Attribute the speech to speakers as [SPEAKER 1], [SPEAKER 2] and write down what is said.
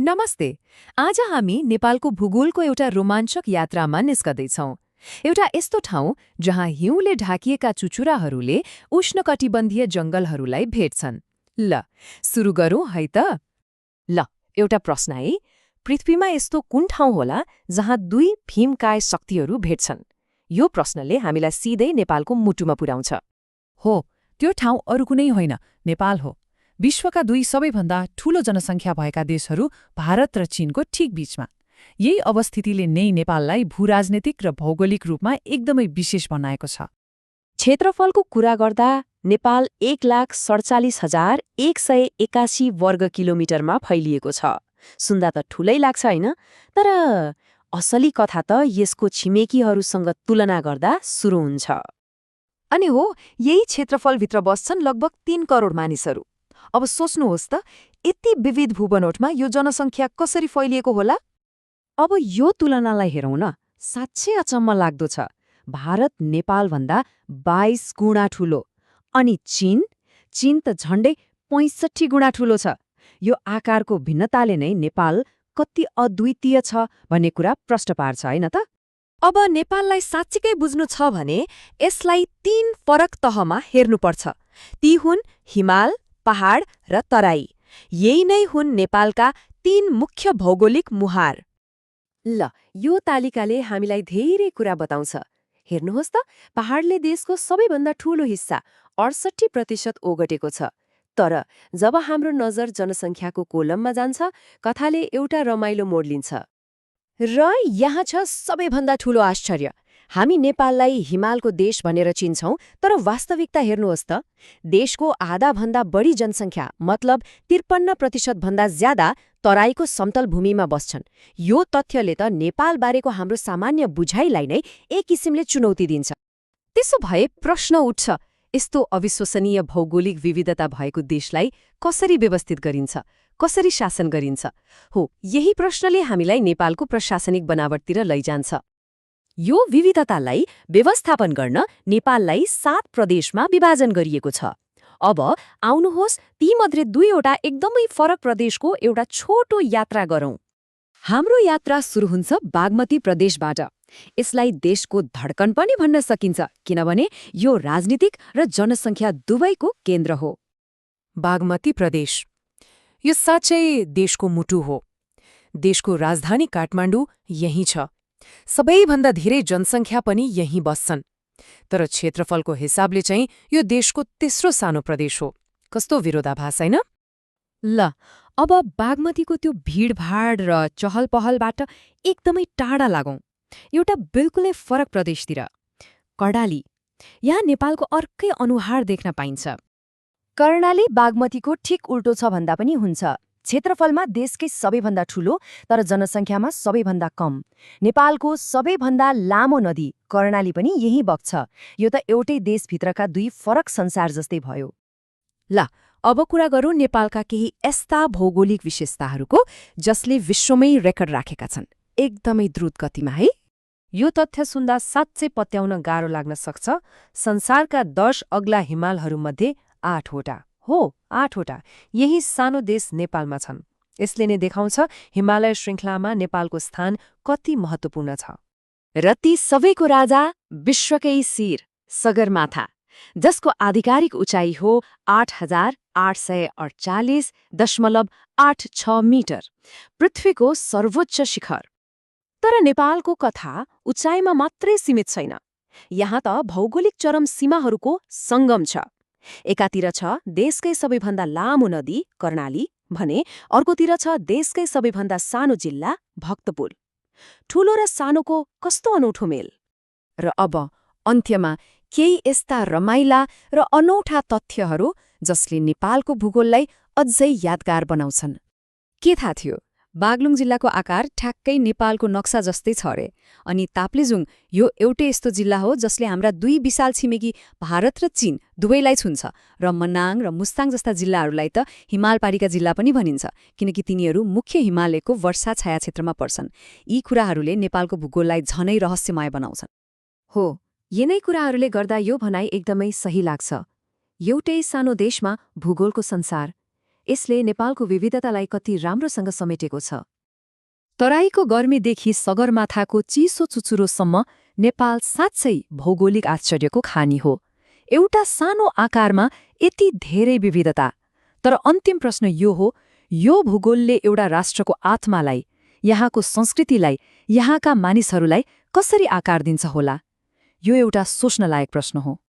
[SPEAKER 1] नमस्ते। आज हामी नेपालको भूगोलको एउटा रोमाञ्चक यात्रामा निस्कदैछौँ। एउटा यस्तो ठाउँ जहाँ हिउँले ढाकिएका चुचुराहरूले उष्णकटिबन्धीय जङ्गलहरूलाई भेट्छन्। ल, सुरु गरौँ है त।
[SPEAKER 2] ल, एउटा प्रश्न है। पृथ्वीमा यस्तो कुन ठाउँ होला जहाँ दुई भीमकाय शक्तिहरू भेट्छन्? यो प्रश्नले हामीलाई सिधै नेपालको मुटुमा पुर्याउँछ।
[SPEAKER 3] हो, त्यो ठाउँ अरू कुनै होइन, नेपाल हो। विश्वका दुई सबैभन्दा ठूलो जनसङ्ख्या भएका देशहरू भारत र चीनको ठिक बीचमा। यही अवस्थितिले नै नेपाललाई भूराजनीतिक र भौगोलिक रूपमा एकदमै विशेष बनाएको छ।
[SPEAKER 2] क्षेत्रफलको कुरा गर्दा नेपाल 1,47,181 वर्ग किलोमिटरमा फैलिएको छ। सुन्दा त ठूलै लाग्छ होइन? तर असली कथा त यसको छिमेकीहरूसँग तुलना गर्दा सुरु हुन्छ।
[SPEAKER 1] अनि हो, यही क्षेत्रफलभित्र बस्छन् लगभग 3 करोड मानिसहरू। अब सोच्नुहोस् त, यति विविध भूबनोटमा यो जनसङ्ख्या कसरी फैलिएको होला?
[SPEAKER 2] अब यो तुलनालाई हेरौँ न, साँच्चै अचम्म लाग्दो छ। भारत नेपालभन्दा 22 गुणा ठूलो, अनि चीन त झण्डै 65 गुणा ठूलो छ। यो आकारको भिन्नताले नै नेपाल कति अद्वितीय छ भन्ने कुरा प्रश्न पार्छ होइन त?
[SPEAKER 1] अब नेपाललाई साँच्चीकै बुझ्नु छ भने यसलाई 3 फरक तहमा हेर्नुपर्छ। ती हुन् हिमाल, पहाड र तराई। यही नै हुन् नेपालका 3 मुख्य भौगोलिक मुहार।
[SPEAKER 2] ल, यो तालिकाले हामीलाई धेरै कुरा बताउँछ। हेर्नुहोस् त, पहाडले देशको सबैभन्दा ठूलो हिस्सा 68% ओगटेको छ। तर जब हाम्रो नजर जनसङ्ख्याको कोलममा जान्छ, कथाले एउटा रमाइलो मोड लिन्छ। र यहाँ छ सबैभन्दा ठूलो आश्चर्य। हामी नेपाललाई हिमालको देश भनेर चिन्छौँ, तर वास्तविकता हेर्नुहोस् त, देशको आधाभन्दा बढी जनसङ्ख्या मतलब 53% भन्दा ज्यादा तराईको समतल भूमिमा बस्छन्। यो तथ्यले त नेपालबारेको हाम्रो सामान्य बुझाइलाई नै एक किसिमले चुनौती दिन्छ।
[SPEAKER 1] त्यसो भए प्रश्न उठ्छ, यस्तो अविश्वसनीय भौगोलिक विविधता भएको देशलाई कसरी व्यवस्थित गरिन्छ, कसरी शासन गरिन्छ? हो, यही प्रश्नले हामीलाई नेपालको प्रशासनिक बनावटतिर लैजान्छ।
[SPEAKER 2] यो विविधतालाई व्यवस्थापन गर्न नेपाललाई 7 प्रदेशमा विभाजन गरिएको छ। अब आउनुहोस्, तीमध्ये 2वटा एकदमै फरक प्रदेशको एउटा छोटो यात्रा गरौँ। हाम्रो यात्रा सुरु हुन्छ बागमती प्रदेशबाट। यसलाई देशको धड्कन पनि भन्न सकिन्छ, किनभने यो राजनीतिक र जनसङ्ख्या दुवैको केन्द्र हो।
[SPEAKER 3] बागमती प्रदेश यो साँच्चै देशको मुटु हो। देशको राजधानी काठमाडौँ यहीँ छ। सबैभन्दा धेरै जनसङ्ख्या पनि यहीँ बस्छन्। तर क्षेत्रफलको हिसाबले चाहिँ यो देशको तेस्रो सानो प्रदेश हो। कस्तो विरोधाभास होइन?
[SPEAKER 2] ल, अब बागमतीको त्यो भिडभाड र चहलपहलबाट एकदमै टाढा लागौँ। एउटा बिल्कुलै फरक प्रदेशतिर, कर्णाली। यहाँ नेपालको अर्कै अनुहार देख्न पाइन्छ। कर्णाली बागमतीको ठिक उल्टो छ भन्दा पनि हुन्छ। क्षेत्रफलमा देशकै सबैभन्दा ठूलो, तर जनसङ्ख्यामा सबैभन्दा कम। नेपालको सबैभन्दा लामो नदी कर्णाली पनि यही बग्छ। यो त एउटै देशभित्रका 2 फरक संसार जस्तै भयो।
[SPEAKER 1] ल, अब कुरा गरौँ नेपालका केही यस्ता भौगोलिक विशेषताहरूको जसले विश्वमै रेकर्ड राखेका छन्, एकदमै द्रुत गतिमा है।
[SPEAKER 2] यो तथ्य सुन्दा साँच्चै पत्याउन गाह्रो लाग्न सक्छ। संसारका 10 अग्ला हिमालहरूमध्ये 8वटा, हो 8वटा, यही सानो देश नेपालमा छन्। यसले नै देखाउँछ हिमालय श्रृङ्खलामा नेपालको स्थान कति महत्त्वपूर्ण छ। र ती सबैको राजा, विश्वकै शिर सगरमाथा, जसको आधिकारिक उचाइ हो 8,848.86 मिटर, पृथ्वीको सर्वोच्च शिखर। तर नेपालको कथा उचाइमा मात्रै सीमित छैन। यहाँ त भौगोलिक चरम सीमाहरूको सङ्गम छ। एकातिर छ देशकै सबैभन्दा लामो नदी कर्णाली भने अर्कोतिर छ देशकै सबैभन्दा सानो जिल्ला भक्तपुर। ठूलो र सानोको कस्तो अनौठो मेल।
[SPEAKER 1] र अब अन्त्यमा केही यस्ता रमाइला र अनौठा तथ्यहरू जसले नेपालको भूगोललाई अझै यादगार बनाउँछन्। के थाहा थियो? बागलुङ जिल्लाको आकार ठ्याक्कै नेपालको नक्सा जस्तै छ अरे। अनि ताप्लेजुङ यो एउटै यस्तो जिल्ला हो जसले हाम्रा 2 विशाल छिमेकी भारत र चीन दुवैलाई छुन्छ। र मनाङ र मुस्ताङ जस्ता जिल्लाहरूलाई त हिमालपारिका जिल्ला पनि भनिन्छ, किनकि तिनीहरू मुख्य हिमालयको वर्षा छाया क्षेत्रमा पर्छन्। यी कुराहरूले नेपालको भूगोललाई झनै रहस्यमय बनाउँछन्।
[SPEAKER 2] हो, यिनै कुराहरूले गर्दा यो भनाइ एकदमै सही लाग्छ। एउटै सानो देशमा भूगोलको संसार। यसले नेपालको विविधतालाई कति राम्रोसँग समेटेको छ।
[SPEAKER 1] तराईको गर्मीदेखि सगरमाथाको चिसो चुचुरोसम्म नेपाल साँच्चै भौगोलिक आश्चर्यको खानी हो। एउटा सानो आकारमा यति धेरै विविधता। तर अन्तिम प्रश्न यो हो, यो भूगोलले एउटा राष्ट्रको आत्मालाई, यहाँको संस्कृतिलाई, यहाँका मानिसहरूलाई कसरी आकार दिन्छ होला? यो एउटा सोच्न लायक प्रश्न हो।